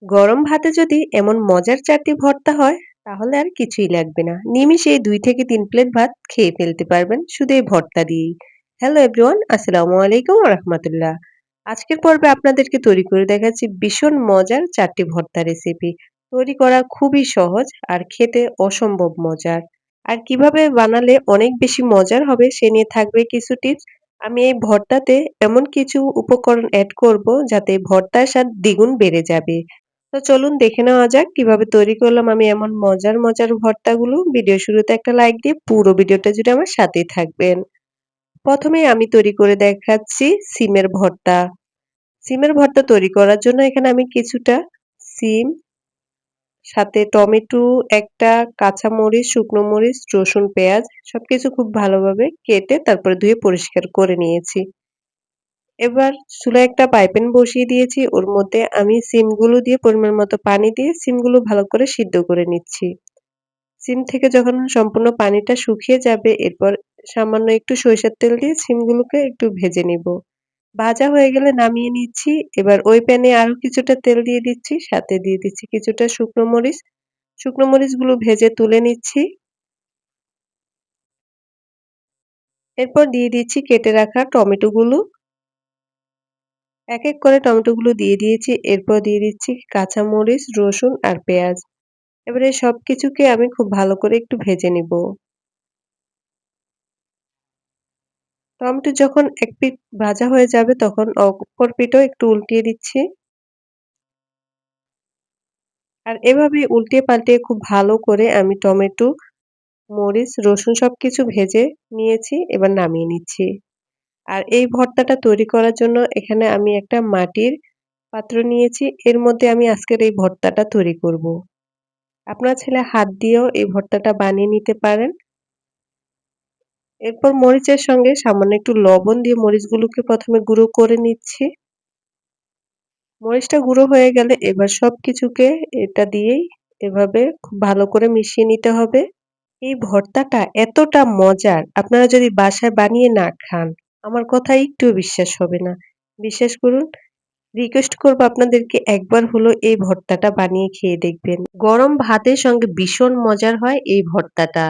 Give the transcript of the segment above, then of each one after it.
গরম ভাতে যদি এমন মজার চাটনি ভর্তা হয় তাহলে আর কিছুই লাগবে না। নিমিষেই ২ থেকে ৩ প্লেট ভাত খেয়ে ফেলতে পারবেন শুধু এই ভর্তা দিয়েই। হ্যালো এভরিওয়ান, আসসালামু আলাইকুম ওয়া রাহমাতুল্লাহ। আজকের পর্বে আপনাদেরকে তৈরি করে দেখাচ্ছি ভীষণ মজার চাটনি ভর্তা রেসিপি। তৈরি করা খুবই সহজ আর খেতে অসম্ভব মজার। আর কিভাবে বানালে অনেক বেশি মজার হবে সে নিয়ে থাকবে কিছু টিপস। আমি এই ভর্তাতে এমন কিছু উপকরণ এড করব যাতে ভর্তার স্বাদ দ্বিগুণ বেড়ে যাবে। তো চলুন দেখে নেওয়া যাক কিভাবে তৈরি করলাম আমি এমন মজার মজার ভর্তাগুলো। ভিডিও শুরুতে একটা লাইক দিয়ে পুরো ভিডিওটা জুড়ে আমার সাথেই থাকবেন। প্রথমেই আমি তৈরি করে দেখাচ্ছি সিমের ভর্তা। সিমের ভর্তা তৈরি করার জন্য এখানে আমি কিছুটা সিম, সাথে টমেটো, একটা কাঁচামরিচ, শুকনো মরিচ, রসুন, পেঁয়াজ সবকিছু খুব ভালোভাবে কেটে তারপরে ধুয়ে পরিষ্কার করে নিয়েছি। এবার চুলায় একটা পাইপ্যান বসিয়ে দিয়েছি। ওর মধ্যে আমি সিমগুলো দিয়ে পরিমাণ মতো পানি দিয়ে সিমগুলো ভালো করে সিদ্ধ করে নিচ্ছি। সিম থেকে যখন সম্পূর্ণ পানিটা শুকিয়ে যাবে এরপর সামান্য একটু সরিষার তেল দিয়ে সিমগুলোকে একটু ভেজে নিব। ভাজা হয়ে গেলে নামিয়ে নিচ্ছি। এবার ওই প্যানে আরো কিছুটা তেল দিয়ে দিচ্ছি। সাথে দিয়ে দিচ্ছি কিছুটা শুকনো মরিচ। শুকনো মরিচগুলো ভেজে তুলে নিচ্ছি। এরপর দিয়ে দিচ্ছি কেটে রাখা টমেটোগুলো। এক এক করে টমেটোগুলো দিয়ে দিয়েছি। এরপর দিয়ে দিচ্ছি কাঁচামরিচ, রসুন আর পেঁয়াজ। এবারে সবকিছুকে আমি খুব ভালো করে একটু ভেজে নিব। টমেটো যখন এক পিঠ ভাজা হয়ে যাবে তখন অপর পিঠও একটু উল্টিয়ে দিচ্ছি। আর এভাবে উল্টিয়ে পাল্টিয়ে খুব ভালো করে আমি টমেটো, মরিচ, রসুন সবকিছু ভেজে নিয়েছি। এবার নামিয়ে নিচ্ছি। আর এই ভর্তাটা তৈরি করার জন্য এখানে আমি একটা মাটির পাত্র নিয়েছি। এর মধ্যে আমি আজকের এই ভর্তাটা তৈরি করব। আপনারা চাইলে হাত দিয়েও এই ভর্তাটা বানিয়ে নিতে পারেন। এরপর মরিচের সঙ্গে সামান্য একটু লবণ দিয়ে মরিচগুলোকে প্রথমে গুঁড়ো করে নিচ্ছি। মরিচটা গুঁড়ো হয়ে গেলে এবার সবকিছুকে এটা দিয়েই এভাবে খুব ভালো করে মিশিয়ে নিতে হবে। এই ভর্তাটা এতটা মজার আপনারা যদি বাসায় বানিয়ে না খান আমার কথা একটুও বিশ্বাস হবে না। বিশ্বাস করুন, রিকোয়েস্ট করব আপনাদেরকে একবার হলো এই ভর্তাটা বানিয়ে খেয়ে দেখবেন। গরম ভাতের সঙ্গে ভীষণ মজার হয় এই ভর্তাটা।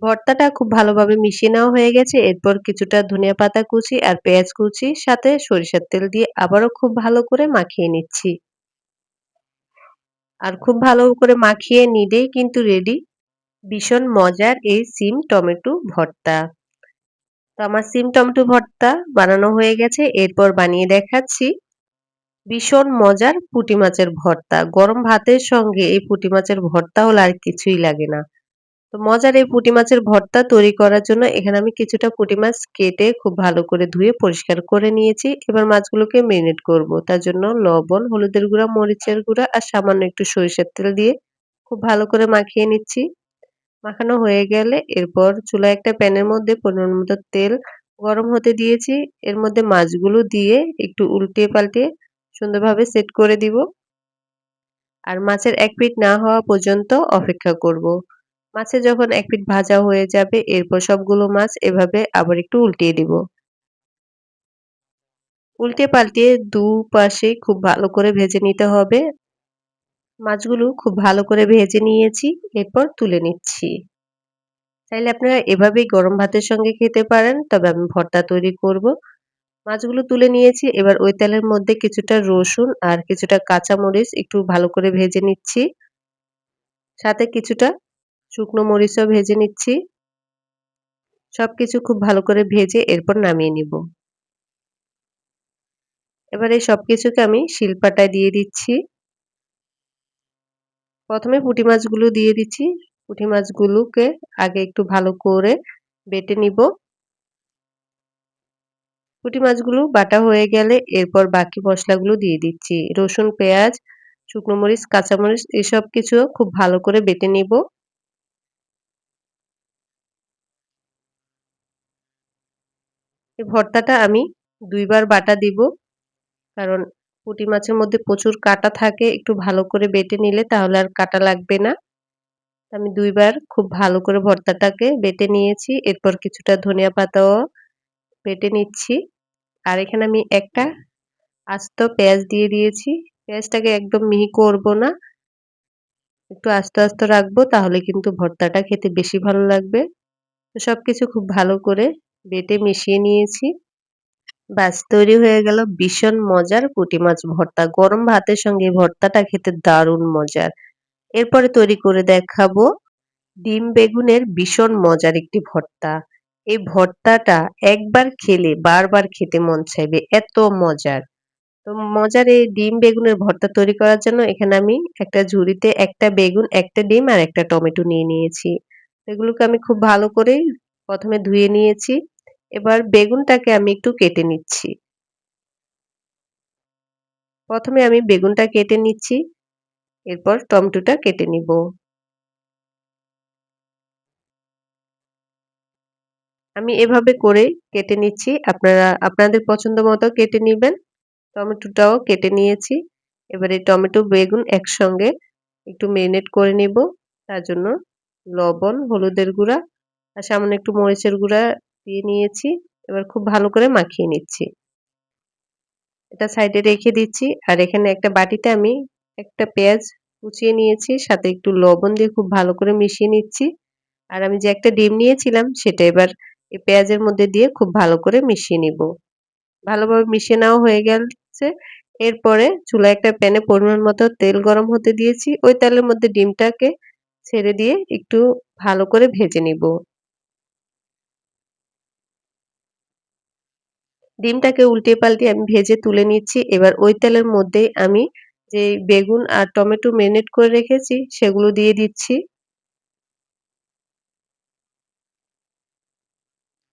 ভর্তাটা খুব ভালোভাবে মিশিয়ে নেওয়া হয়ে গেছে। এরপর কিছুটা ধনিয়া পাতা কুচি আর পেঁয়াজ কুচি সাথে সরিষার তেল দিয়ে আবারও খুব ভালো করে মাখিয়ে নিচ্ছি। আর খুব ভালো করে মাখিয়ে নিলেই কিন্তু রেডি ভীষণ মজার এই সিম টমেটো ভর্তা। তো আমার সিম টমেটো ভর্তা বানানো হয়ে গেছে। এরপর বানিয়ে দেখাচ্ছি ভীষণ মজার পুঁটি মাছের ভর্তা। গরম ভাতের সঙ্গে এই পুঁটি মাছের ভর্তা হলে আর কিছুই লাগে না। তো মজার এই পুঁটি মাছের ভর্তা তৈরি করার জন্য এখানে আমি কিছুটা পুঁটি মাছ কেটে খুব ভালো করে ধুয়ে পরিষ্কার করে নিয়েছি। এবার মাছগুলোকে মেরিনেট করব। তার জন্য লবণ, হলুদের গুঁড়া, মরিচের গুঁড়া আর সামান্য একটু সরিষার তেল দিয়ে খুব ভালো করে মাখিয়ে নিচ্ছি। মাখানো হয়ে গেলে এরপর চুলায় একটা প্যানের মধ্যে পরিমাণ মতো তেল গরম হতে দিয়েছি। এর মধ্যে মাছগুলো দিয়ে একটু উল্টিয়ে পাল্টিয়ে সুন্দরভাবে সেট করে দিব। আর মাছের এক পিঠ না হওয়া পর্যন্ত অপেক্ষা করব। মাছে যখন এক পিঠ ভাজা হয়ে যাবে এরপর সবগুলো মাছ এভাবে আবার একটু উল্টিয়ে দিব। উল্টে পাল্টিয়ে দুপাশে খুব ভালো করে ভেজে নিতে হবে। মাছগুলো খুব ভালো করে ভেজে নিয়েছি। এরপর তুলে নিচ্ছি। চাইলে আপনারা এভাবেই গরম ভাতের সঙ্গে খেতে পারেন, তবে আমি ভর্তা তৈরি করব। মাছগুলো তুলে নিয়েছি। এবার ওই তেলের মধ্যে কিছুটা রসুন আর কিছুটা কাঁচামরিচ একটু ভালো করে ভেজে নিচ্ছি। সাথে কিছুটা শুকনো মরিচও ভেজে নিচ্ছি। সবকিছু খুব ভালো করে ভেজে এরপর নামিয়ে নিব। এবার এই সবকিছুকে আমি শিলপাটায় দিয়ে দিচ্ছি। প্রথমে পুঁটি মাছগুলো দিয়ে দিচ্ছি। পুঁটি মাছগুলোকে আগে একটু ভালো করে বেটে নিব। পুঁটি মাছগুলো বাটা হয়ে গেলে এরপর বাকি মশলাগুলো দিয়ে দিচ্ছি। রসুন, পেঁয়াজ, শুকনো মরিচ, কাঁচামরিচ এসব কিছু খুব ভালো করে বেটে নিব। এই ভর্তাটা আমি ২ বার বাটা দিব। কারণ পুঁটি মাছের মধ্যে প্রচুর কাঁটা থাকে। একটু ভালো করে বেটে নিলে তাহলে আর কাঁটা লাগবে না। আমি ২ বার খুব ভালো করে ভর্তাটাকে বেটে নিয়েছি। এরপর কিছুটা ধনিয়া পাতাও বেটে নিচ্ছি। আর এখানে আমি একটা আস্ত পেঁয়াজ দিয়ে দিয়েছি। পেঁয়াজটাকে একদম মিহি করব না। একটু আস্তে, আস্তে রাখবো তাহলে কিন্তু ভর্তাটা খেতে বেশি ভালো লাগবে। তো সবকিছু খুব ভালো করে বেটে মিশিয়ে নিয়েছি। ব্যাস তৈরি হয়ে গেল ভীষণ মজার পুঁটি মাছ ভর্তা। গরম ভাতের সঙ্গে এই ভর্তাটা খেতে দারুণ মজার। এরপরে তৈরি করে দেখাবো ডিম বেগুনের ভীষণ মজার একটি ভর্তা। এই ভর্তাটা একবার খেলে বারবার খেতে মন চাইবে, এত মজার। তো মজার এই ডিম বেগুনের ভর্তা তৈরি করার জন্য এখানে আমি একটা ঝুড়িতে একটা বেগুন, একটা ডিম আর একটা টমেটো নিয়ে নিয়েছি। এগুলোকে আমি খুব ভালো করে প্রথমে ধুয়ে নিয়েছি। এবার বেগুনটাকে আমি একটু কেটে নিচ্ছি। প্রথমে আমি বেগুনটা কেটে নিচ্ছি, এরপর টমেটোটা কেটে নিব। আমি এভাবে করে কেটে নিচ্ছি। আপনারা আপনাদের পছন্দ মতো কেটে নিবেন। টমেটোটাও কেটে নিয়েছি। এবারে টমেটো, বেগুন একসঙ্গে একটু মেরিনেট করে নিব। তার জন্য লবণ, হলুদের গুঁড়া আর সামান্য একটু মরিচের গুঁড়া দিয়ে নিয়েছি। এবার খুব ভালো করে মাখিয়ে নিচ্ছি। এটা সাইডে রেখে দিচ্ছি। আর এখানে একটা বাটিতে আমি একটা পেঁয়াজ কুচিয়ে নিয়েছি। সাথে একটু লবণ দিয়ে খুব ভালো করে মিশিয়ে নিচ্ছি। আর আমি যে একটা ডিম নিয়েছিলাম সেটা এবার এই পেঁয়াজের মধ্যে দিয়ে খুব ভালো করে মিশিয়ে নিব। ভালোভাবে মিশিয়ে নেওয়া হয়ে গেছে। এরপরে চুলায় একটা প্যানে পরিমাণ মতো তেল গরম হতে দিয়েছি। ওই তেলের মধ্যে ডিমটাকে ছেড়ে দিয়ে একটু ভালো করে ভেজে নিব। ডিমটাকে উল্টিয়ে পাল্টিয়ে আমি ভেজে তুলে নিচ্ছি। এবার ওই তেলের মধ্যেই আমি যে বেগুন আর টমেটো মেরিনেট করে রেখেছি সেগুলো দিয়ে দিচ্ছি।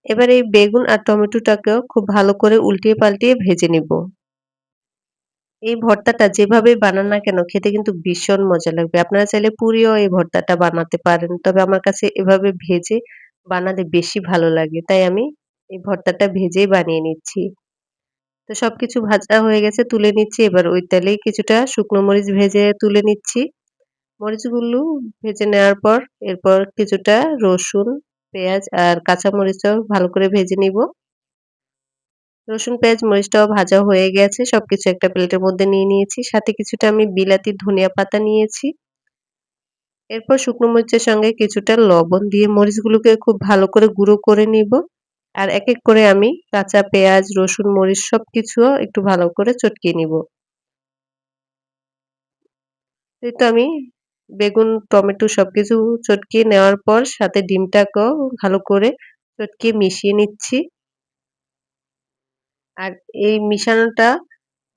এবার এই বেগুন আর টমেটোটাকেও খুব ভালো করে উল্টিয়ে পাল্টিয়ে ভেজে নিব। এই ভর্তাটা যেভাবেই বানান না কেন খেতে কিন্তু ভীষণ মজা লাগবে। আপনারা চাইলে পুড়িয়েও এই ভর্তাটা বানাতে পারেন। তবে আমার কাছে এভাবে ভেজে বানালে বেশি ভালো লাগে। তাই আমি এই ভর্তাটা ভেজেই বানিয়ে নিচ্ছি। তো সবকিছু ভাজা হয়ে গেছে তুলে নিচ্ছি। এবার ওই তেলেই কিছুটা শুকনো মরিচ ভেজে তুলে নিচ্ছি। মরিচগুলো ভেজে নেওয়ার পর এরপর কিছুটা রসুন, পেঁয়াজ আর কাঁচামরিচও ভালো করে ভেজে নিব। রসুন, পেঁয়াজ, মরিচটাও ভাজা হয়ে গেছে। সবকিছু একটা প্লেটের মধ্যে নিয়ে নিয়েছি। সাথে কিছুটা আমি বিলাতি ধনিয়া পাতা নিয়েছি। এরপর শুকনো মরিচের সঙ্গে কিছুটা লবণ দিয়ে মরিচগুলোকে খুব ভালো করে গুঁড়ো করে নিব। আর এক এক করে আমি কাঁচা পেঁয়াজ, রসুন, মরিচ সবকিছুও একটু ভালো করে চটকিয়ে নিব। এই তো আমি বেগুন, টমেটো সবকিছু চটকিয়ে নেওয়ার পর সাথে ডিমটাকেও ভালো করে চটকিয়ে মিশিয়ে নিচ্ছি। আর এই মিশানোটা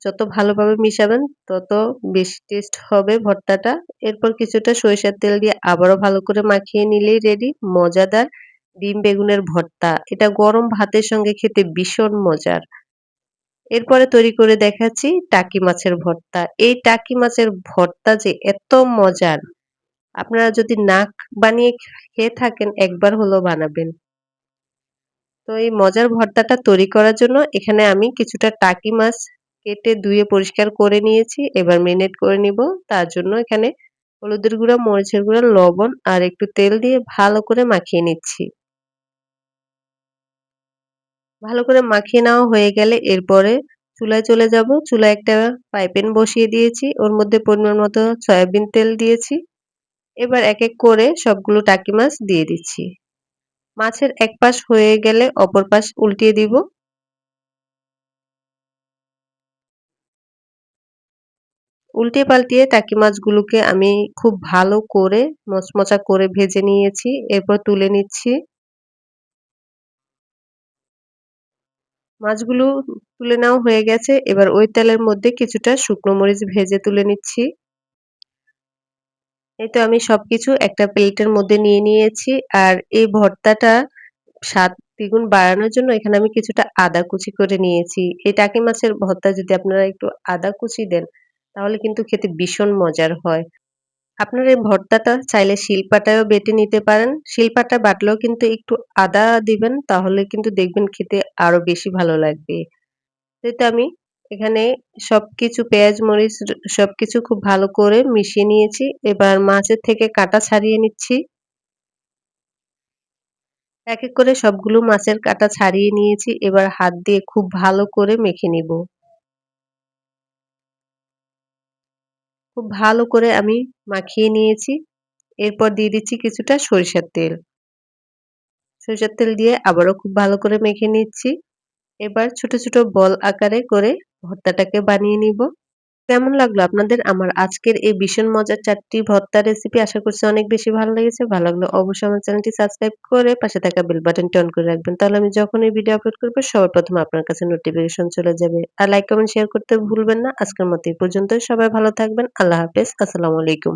যত ভালোভাবে মিশাবেন তত বেশি টেস্ট হবে ভর্তাটা। এরপর কিছুটা সরিষার তেল দিয়ে আবারও ভালো করে মাখিয়ে নিলেই রেডি মজাদার ডিম বেগুনের ভর্তা। এটা গরম ভাতের সঙ্গে খেতে ভীষণ মজার। এরপরে তৈরি করে দেখাচ্ছি টাকি মাছের ভর্তা। এই টাকি মাছের ভর্তা যে এত মজার, আপনারা যদি না বানিয়ে খেয়ে থাকেন একবার হলেও বানাবেন। তো এই মজার ভর্তাটা তৈরি করার জন্য এখানে আমি কিছুটা টাকি মাছ কেটে ধুয়ে পরিষ্কার করে নিয়েছি। এবার মেরিনেট করে নিব। তার জন্য এখানে হলুদের গুঁড়া, মরিচের গুঁড়া, লবণ আর একটু তেল দিয়ে ভালো করে মাখিয়ে নিচ্ছি। ভালো করে মাখিয়ে নেওয়া হয়ে গেলে এরপরে চুলায় চলে যাব। চুলায় একটা ফ্রাই প্যান বসিয়ে দিয়েছি। ওর মধ্যে পরিমাণ মতো সয়াবিন তেল দিয়েছি। এবার এক এক করে সবগুলো টাকি মাছ দিয়ে দিচ্ছি। মাছের এক পাশ হয়ে গেলে অপর পাশ উল্টিয়ে দিব। উল্টিয়ে পাল্টিয়ে টাকি মাছগুলোকে আমি খুব ভালো করে মচমচা করে ভেজে নিয়েছি। এরপর তুলে নিচ্ছি। মাছগুলো তুলে নেওয়া হয়ে গেছে। এবার ওই তেলের মধ্যে কিছুটা শুকনো মরিচ ভেজে তুলে নিচ্ছি। এই তো আমি সবকিছু একটা প্লেটের মধ্যে নিয়ে নিয়েছি। আর এই ভর্তাটা স্বাদ দ্বিগুণ বাড়ানোর জন্য এখানে আমি কিছুটা আদা কুচি করে নিয়েছি। এই টাকি মাছের ভর্তা যদি আপনারা একটু আদা কুচি দেন তাহলে কিন্তু খেতে ভীষণ মজার হয়। আপনারা এই ভর্তাটা চাইলে শিলপাটায়ও বেটে নিতে পারেন। শিলপাটা বাটলেও কিন্তু একটু আদা দিবেন তাহলে কিন্তু দেখবেন খেতে আরো বেশি ভালো লাগবে। যেহেতু আমি এখানে সবকিছু পেঁয়াজ, মরিচ সবকিছু খুব ভালো করে মিশিয়ে নিয়েছি। এবার মাছের থেকে কাঁটা ছাড়িয়ে নিচ্ছি। এক এক করে সবগুলো মাছের কাঁটা ছাড়িয়ে নিয়েছি। এবার হাত দিয়ে খুব ভালো করে মেখে নিব। খুব ভালো করে আমি মাখিয়ে নিয়েছি। এরপর দিয়ে দিচ্ছি কিছুটা সরিষার তেল। সরিষার তেল দিয়ে আবারও খুব ভালো করে মেখে নিচ্ছি। এবার ছোট, ছোট বল আকারে করে ভর্তাটাকে বানিয়ে নিব। কেমন লাগলো আপনাদের আমার আজকের এই ভীষণ মজার ৪ টি ভর্তা রেসিপি? আশা করছি অনেক বেশি ভালো লেগেছে। ভালো লাগলে অবশ্যই আমার চ্যানেলটি সাবস্ক্রাইব করে পাশে থাকা বেল বাটনটি অন করে রাখবেন। তাহলে আমি যখনই ভিডিও আপলোড করব সবার ১ম এ আপনার কাছে নোটিফিকেশন চলে যাবে। আর লাইক, কমেন্ট, শেয়ার করতে ভুলবেন না। আজকের মতো এই পর্যন্তই। সবাই ভালো থাকবেন। আল্লাহ হাফেজ। আসসালামু আলাইকুম।